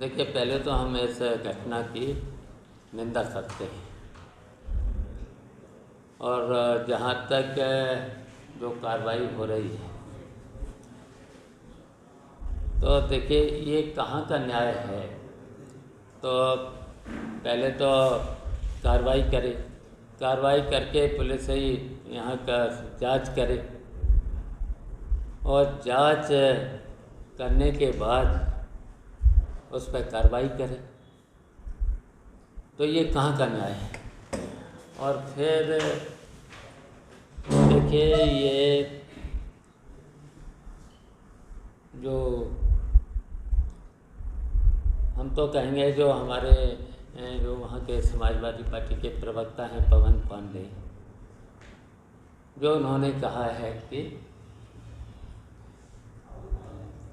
देखिए, पहले तो हम इस घटना की निंदा करते हैं और जहाँ तक जो कार्रवाई हो रही है, तो देखिए ये कहाँ का न्याय है। तो पहले तो कार्रवाई करके पुलिस ही यहाँ का जांच करे और जांच करने के बाद उस पर कार्रवाई करे, तो ये कहाँ का न्याय है। और फिर देखिए, ये जो हम तो कहेंगे जो हमारे जो वहाँ के समाजवादी पार्टी के प्रवक्ता हैं पवन पांडे, जो उन्होंने कहा है कि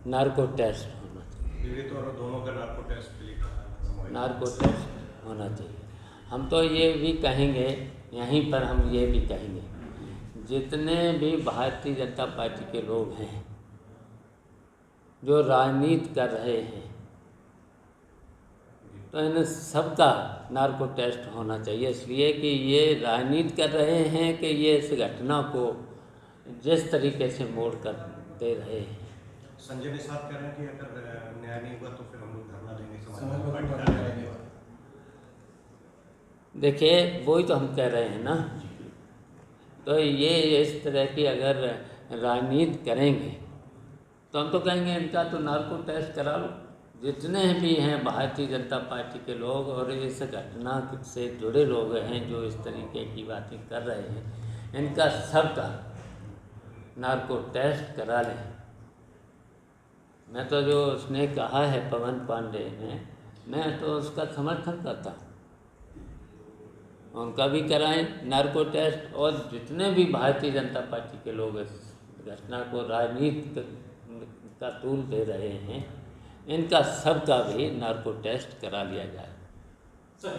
नार्को टेस्ट होना चाहिए, तो दोनों का नार्को टेस्ट होना चाहिए। हम तो ये भी कहेंगे, यहीं पर हम ये भी कहेंगे, जितने भी भारतीय जनता पार्टी के लोग हैं जो राजनीति कर रहे हैं, तो इन सबका नार्को टेस्ट होना चाहिए, इसलिए कि ये राजनीति कर रहे हैं कि ये इस घटना को जिस तरीके से मोड़ कर दे रहे हैं। संजय निषाद कह रहे हैं कि अगर न्याय नहीं हुआ तो फिर हम लोग धरना देंगे। देखिए, वही तो हम कह रहे हैं ना। तो ये इस तरह की अगर राजनीति करेंगे तो हम तो कहेंगे इनका तो नार्को टेस्ट करा लो। जितने भी हैं भारतीय जनता पार्टी के लोग और इस घटना से जुड़े लोग हैं जो इस तरीके की बातें कर रहे हैं, इनका सबका नार्को टेस्ट करा लें। मैं तो जो उसने कहा है पवन पांडे ने, मैं तो उसका समर्थन करता हूँ। उनका भी कराएं नार्को टेस्ट, और जितने भी भारतीय जनता पार्टी के लोग इस घटना को राजनीति का तूल दे रहे हैं, इनका सबका भी नार्को टेस्ट करा लिया जाए। आप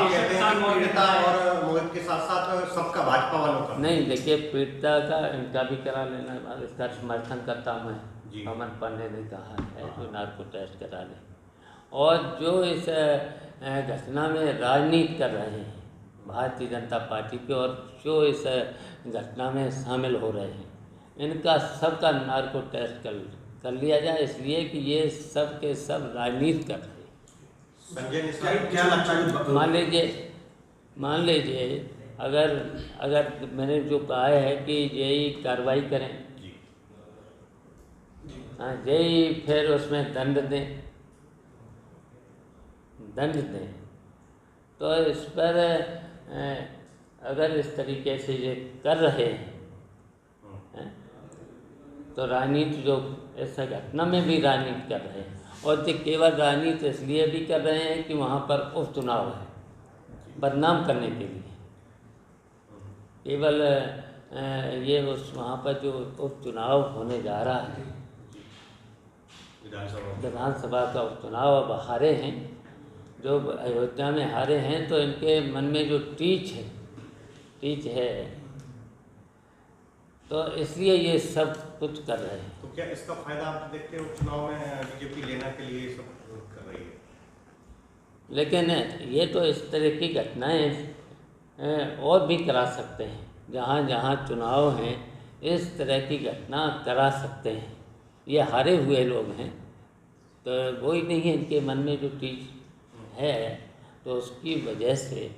कहते हैं कि पीड़िता और मोहित के साथ साथ सबका भाजपा वालों का नहीं, देखिए, पीड़िता का इनका भी करा लेना, इसका समर्थन करता हूँ मैं। पवन पांडे ने कहा है जो नार्को टेस्ट करा लें, और जो इस घटना में राजनीति कर रहे हैं भारतीय जनता पार्टी के और जो इस घटना में शामिल हो रहे हैं, इनका सबका नार्को टेस्ट कर लिया जाए, इसलिए कि ये सब के सब राजनीति कर रहे हैं। संजय निषाद क्या लगता है? मान लीजिए अगर मैंने जो कहा है कि यही कार्रवाई करें, हाँ, यही फिर उसमें दंड दें, तो इस पर अगर इस तरीके से ये कर रहे हैं तो राजनीति जो इस घटना में भी राजनीति कर रहे हैं, और ये केवल राजनीति इसलिए भी कर रहे हैं कि वहाँ पर उपचुनाव है, बदनाम करने के लिए। केवल ये उस वहाँ पर जो उपचुनाव होने जा रहा है, विधानसभा का उपचुनाव अब हारे हैं, जो अयोध्या में हारे हैं, तो इनके मन में जो टीच है, तो इसलिए ये सब कुछ कर रहे हैं। तो क्या इसका फायदा आप देखते हो चुनाव में बीजेपी लेने के लिए सब कर रही है? लेकिन ये तो इस तरह की घटनाएं और भी करा सकते हैं, जहाँ जहाँ चुनाव हैं इस तरह की घटना करा सकते हैं। ये हारे हुए लोग हैं, तो वही नहीं है इनके मन में जो चीज़ है, तो उसकी वजह से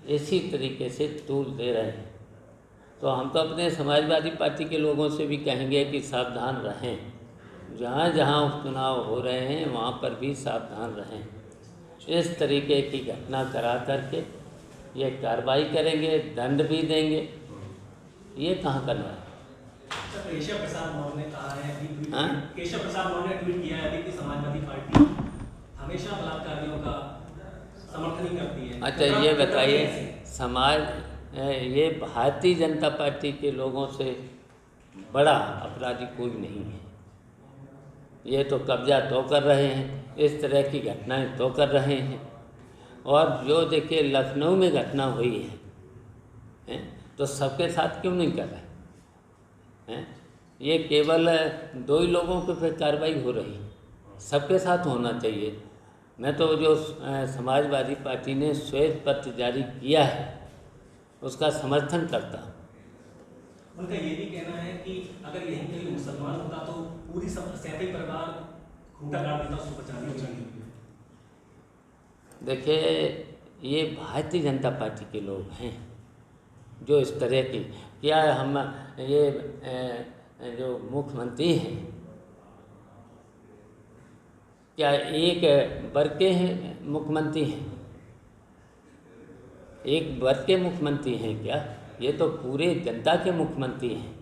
इसी तरीके से तूल दे रहे हैं। तो हम तो अपने समाजवादी पार्टी के लोगों से भी कहेंगे कि सावधान रहें, जहाँ जहाँ उपचुनाव हो रहे हैं वहाँ पर भी सावधान रहें। इस तरीके की घटना करा करके ये कार्रवाई करेंगे, दंड भी देंगे, ये कहाँ करना है। केशव प्रसाद मौर्य ने कहा है कि हाँ? केशव प्रसाद मौर्य ने ट्वीट किया है कि समाजवादी पार्टी हमेशा बलात्कारियों का समर्थन ही करती है। अच्छा, ये बताइए, ये भारतीय जनता पार्टी के लोगों से बड़ा अपराधी कोई नहीं है। ये तो कब्जा तो कर रहे हैं, इस तरह की घटनाएं तो कर रहे हैं, और जो देखिए लखनऊ में घटना हुई है, तो सबके साथ क्यों नहीं कर रहे हैं? ये केवल 2 ही लोगों पे कार्रवाई हो रही, सबके साथ होना चाहिए। मैं तो जो समाजवादी पार्टी ने श्वेत पत्र जारी किया है उसका समर्थन करता हूँ। उनका ये भी कहना है कि अगर यहीं कहीं मुसलमान होता तो पूरी सैफई परिवार खूंटा गाड़ देता उसको बचाने के लिए। देखिए, ये भारतीय जनता पार्टी के लोग हैं जो इस तरह की, क्या हम ये जो मुख्यमंत्री हैं क्या एक वर्ग के हैं मुख्यमंत्री हैं, एक वर्ग के मुख्यमंत्री हैं क्या? ये तो पूरे जनता के मुख्यमंत्री हैं।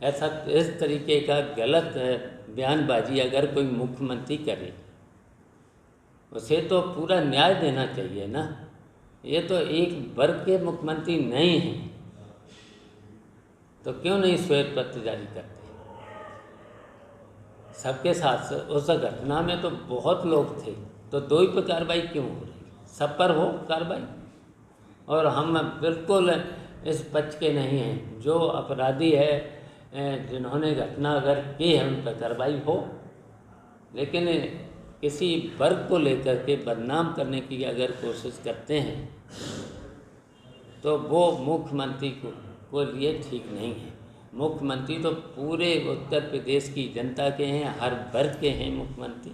ऐसा इस तरीके का गलत बयानबाजी अगर कोई मुख्यमंत्री करे उसे तो पूरा न्याय देना चाहिए ना। ये तो एक वर्ग के मुख्यमंत्री नहीं हैं, तो क्यों नहीं श्वेत पत्र जारी करते? सबके साथ उस घटना में तो बहुत लोग थे, तो दो ही पर कार्रवाई क्यों हो रही? सब पर हो कार्रवाई। और हम बिल्कुल इस पक्ष के नहीं हैं, जो अपराधी है जिन्होंने घटना अगर की है उन पर कार्रवाई हो, लेकिन किसी वर्ग को लेकर के बदनाम करने की अगर कोशिश करते हैं तो वो मुख्यमंत्री को लिए ठीक नहीं है। मुख्यमंत्री तो पूरे उत्तर प्रदेश की जनता के हैं, हर वर्ग के हैं मुख्यमंत्री।